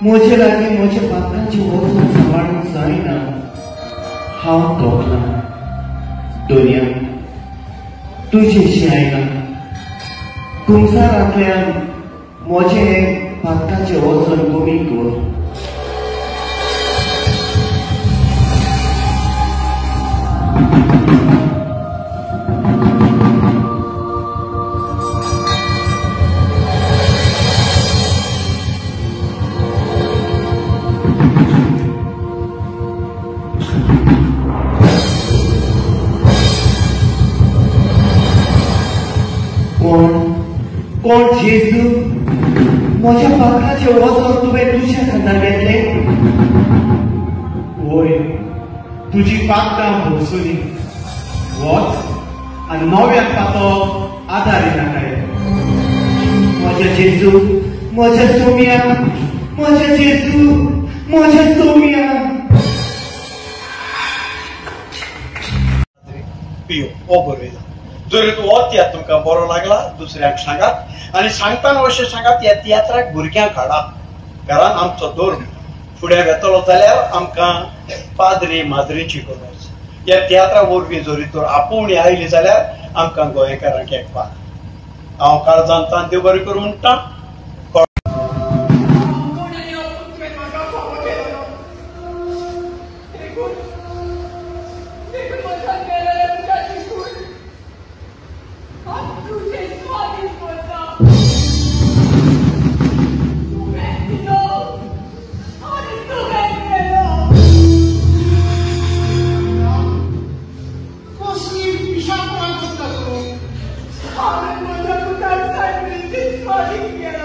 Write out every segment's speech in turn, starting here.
म्हजे लागीं म्हज्या पात्रांची वचून सांबाळूंक जायना हांव तोखला दुनिया तुजेशी आयला संवसारांतल्यान म्हजे पात्रांचे वचन कमी कर कोण जेजू म्हज्या पात्राचे वचन तुवें तुज्या खांदार घेतले वय तुजी पात्रां भोगसुली वच आनी नव्याक पातो आदारी नाकाय म्हज्या जेजू म्हज्या सोम्या म्हज्या जेजू म्हज्या सोम्या पियो ओ बरयला जर तूं वच यात तुमकां बरो लागला दुसऱ्याक सांगात आनी सांगतना अशें सांगात ह्या तियात्राक भुरग्यांक हाडात कारण आमचो धर्म फुडें वेतलो जाल्यार आमकां पाद्री माद्रीची गरज ह्या तियात्रा वरवीं जरी तर आपोवणी आयली जाल्यार आमकां गोंयकारांक एकपाक हांव काळजांतान देव बरें करूं म्हणटा I'm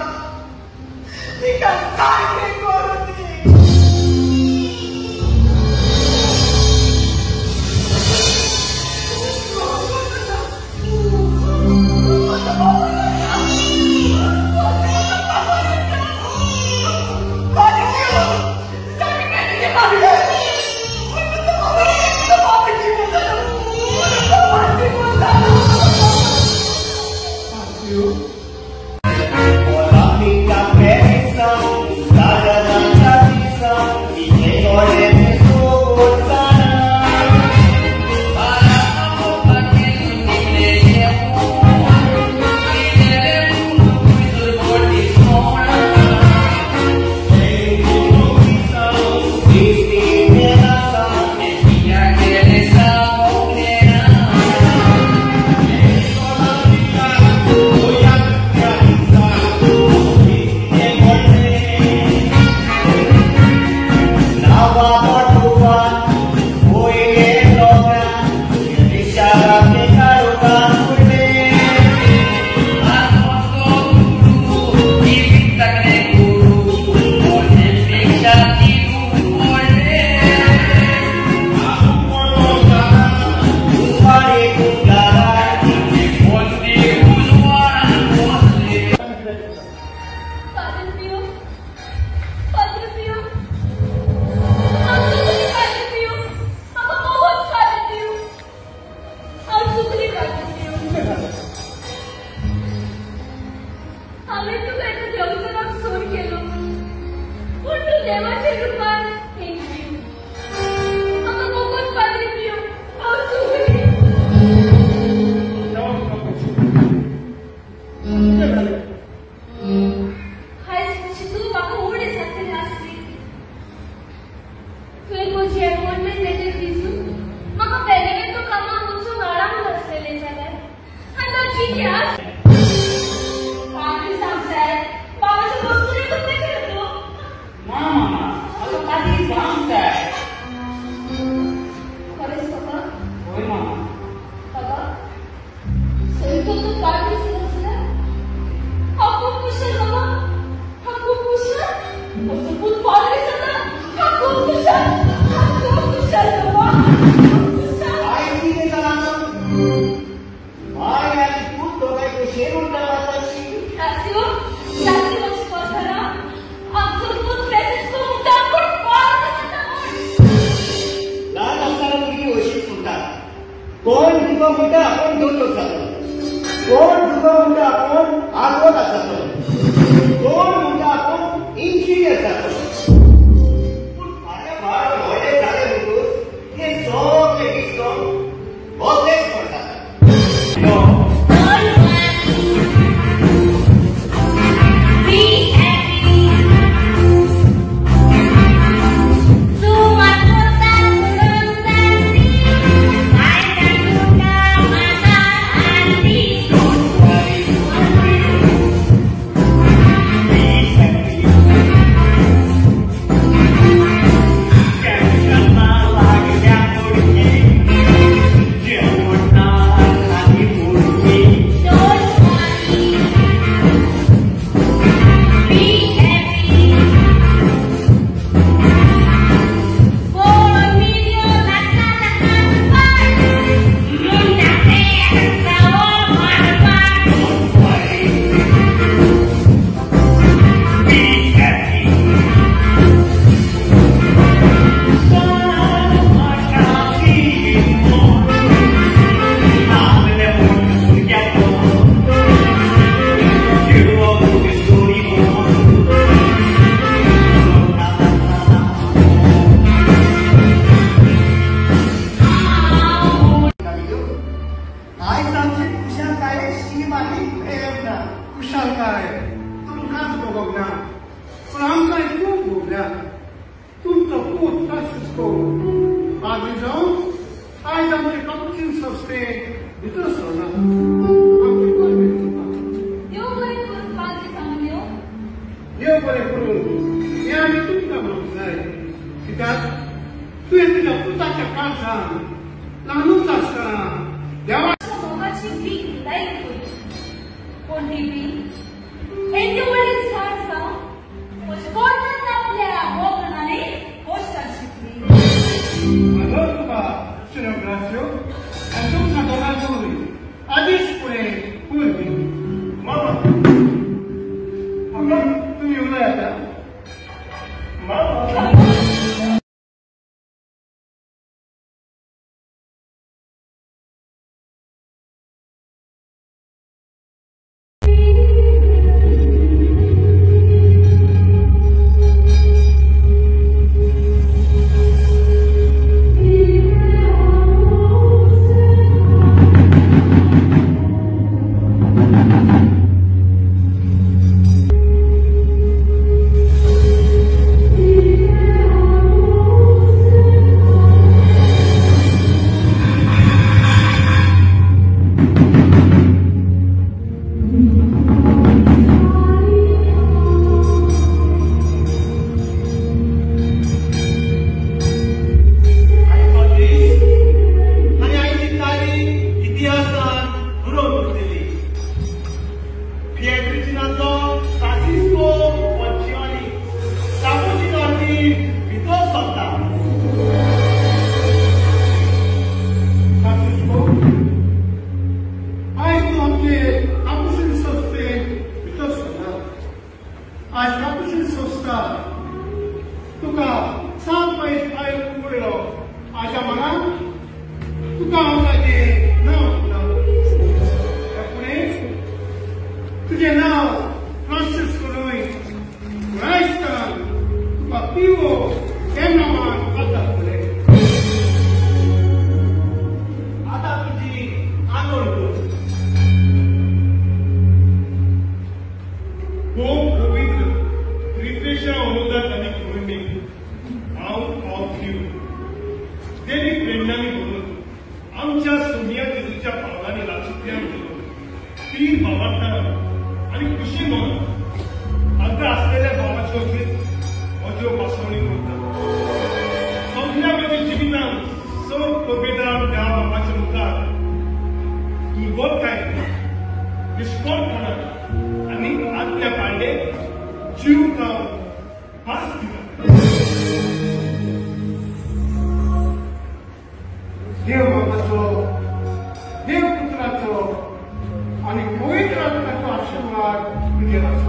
तुमचो पूत फ्रांसिस्को आमी जावन आयज आमचे कापुचीन संस्थे भितर सरना आमचे परमेट देव बरें करून पाद्री सांगल्यो देव बरें करून हें आमी तुमकां म्हणूंक जाय कित्याक तुवें तुज्या पुताच्या काळजान ल्हानूच आसतना देवा मोगाची भीक लायक करी कोण ती भीक एके वडील सारसा कोणाच आपल्या मोगणाने पोस्टार शिकली Allora tu va, signor Grazio, e tu una donato lui. Adesso pure, mamma, tu mi volete? Mamma. तुका सात पयस आयो पडलो आशा मनान तुका हांव ताचें नांव दिता फुडें तुजें नांव फ्रांसिस्को न्हय क्रायस्तान तुका पिवो हे नांवान घालता फुडें आतां तुजी आंगोळ कर खूब पवित्र रिफ्रेशा अनुदान आनी करुणी हांव पावथ्यू देवी प्रेरणांनी म्हणून आमच्या सोनिया जेजूच्या पावलांनी लागीं घेवन तीन भावांतल्यान आनी खुशी म्हणून हांगा आसलेल्या भावाच्यो म्हज्यो पासवणी करता सगळ्या म्हज्या जिवितांत चड पवित्रान त्या बाबाच्या मुखार इगोताय निश्कोळपणान आनी आदल्या पांडे जीव लावन पास दिता देव बाबाचो देव पुत्राचो आनी पवित्र आत्म्याचो आशिर्वाद तुजेर आसूं